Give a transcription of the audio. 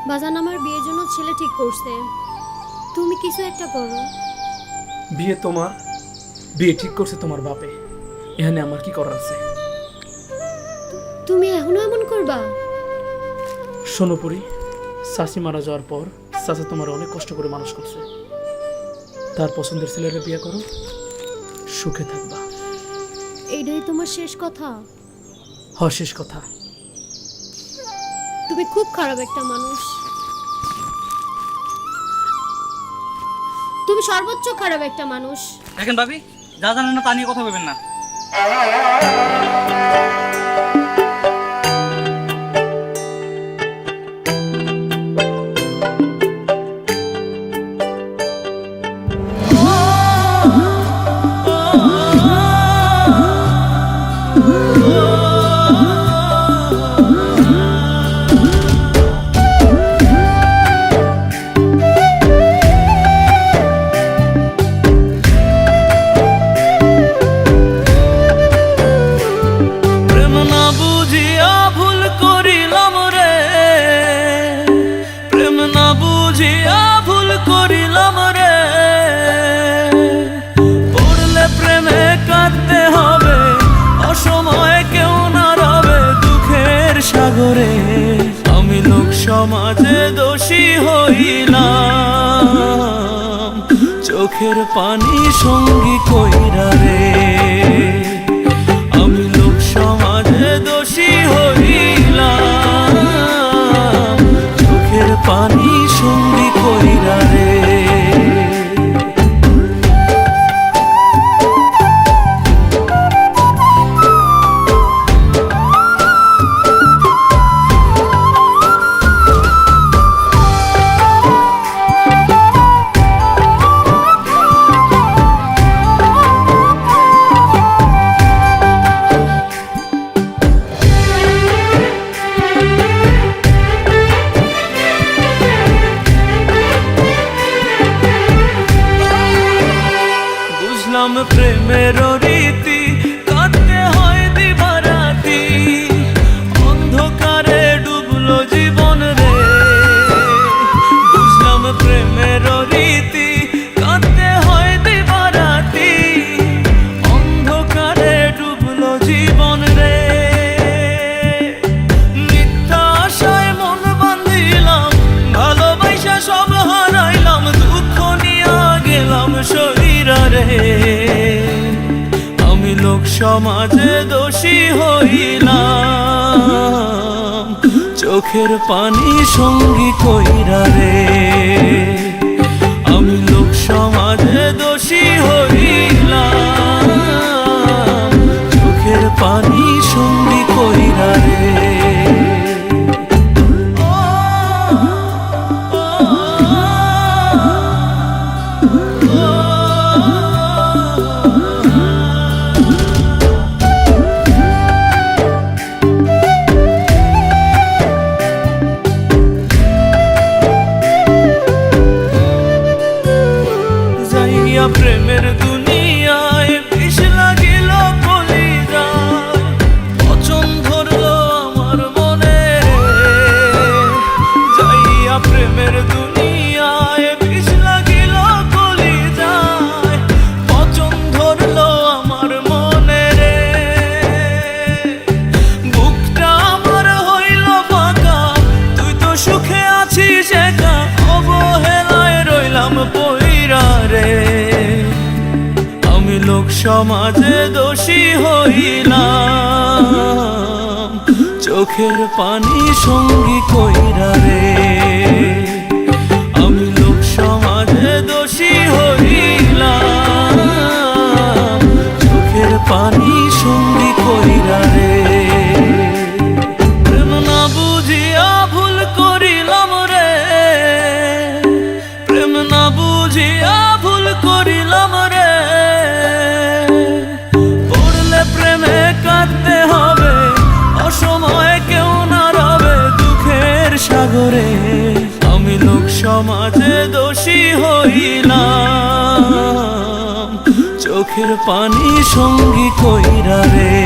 বাজান আমার বিয়ের জন্য ছেলে ঠিক করছে, তুমি কিছু একটা করো। বিয়ে ঠিক করছে তোমার বাপে, এখানে আমার কি করার আছে? তুমি এখনো এমন করবা? শোনো পরি, চাচি মারা যাওয়ার পর চাচা তোমার অনেক কষ্ট করে মানুষ করছে। তার পছন্দের ছেলেরা বিয়ে করো, সুখে থাকবা। এইটাই তোমার শেষ কথা? শেষ কথা। তুমি খুব খারাপ একটা মানুষ, তুমি সর্বোচ্চ খারাপ একটা মানুষ। দেখেন ভাবি, যা জানেন না তা নিয়ে কথা বলবেন না। সাগরে আমি লোক সমাজে দোষী হইলাম, চোখের পানি সঙ্গী কইরা রে। আমি লোক সমাজে দোষী হইলাম, চোখের পানি সঙ্গী কইরা রে। প্রেমের রীতি কাটতে হয় দিবারাতি, অন্ধকারে ডুবলো জীবন রে। বুঝলাম প্রেমের রীতি কাটতে হয় দিবারাতি, অন্ধকারে ডুবলো জীবন রে। মিথ্যা আশায় মন বাঁধিলাম, ভালোবাসা সব হারাইলাম, দুঃখ নিয়া গেলাম শরীরা রে। আমি লোক সমাজে দোষী হইলাম, চোখের পানি সঙ্গী কইরা রে। আমি লোক সমাজে দোষী হইলাম, চোখের পানি সঙ্গী কইরা রে। প্রেমের দুনিয়ায় বিষ লাগিল কলিজায়, পচন ধরলো আমার মনে। যাইয়া প্রেমের দুনিয়ায় বিষ লাগিল কলিজায়, পচন ধরলো আমার মনে রে। বুকটা আমার হইল ফাঁকা, তুই তো সুখে আছিস একা, অবহেলায় রইলাম পইরা রে। আমি লোক সমাজে দোষী হইলাম, চোখের পানি সঙ্গী কইরা রে। আমি লোক সমাজে দোষী হইলাম, চোখের পানি সঙ্গী কইরা রে। প্রেম না বুঝিয়া ভুল করিলাম রে, প্রেম না বুঝিয়া ভুল করিলাম রে। পড়লে প্রেমে কাঁদতে হবে, অসময়ে কেউ না রবে দুঃখের সাগরে। আমি লোক সমাজে দোষী হইলাম, চোখের পানি সঙ্গী কইরা রে।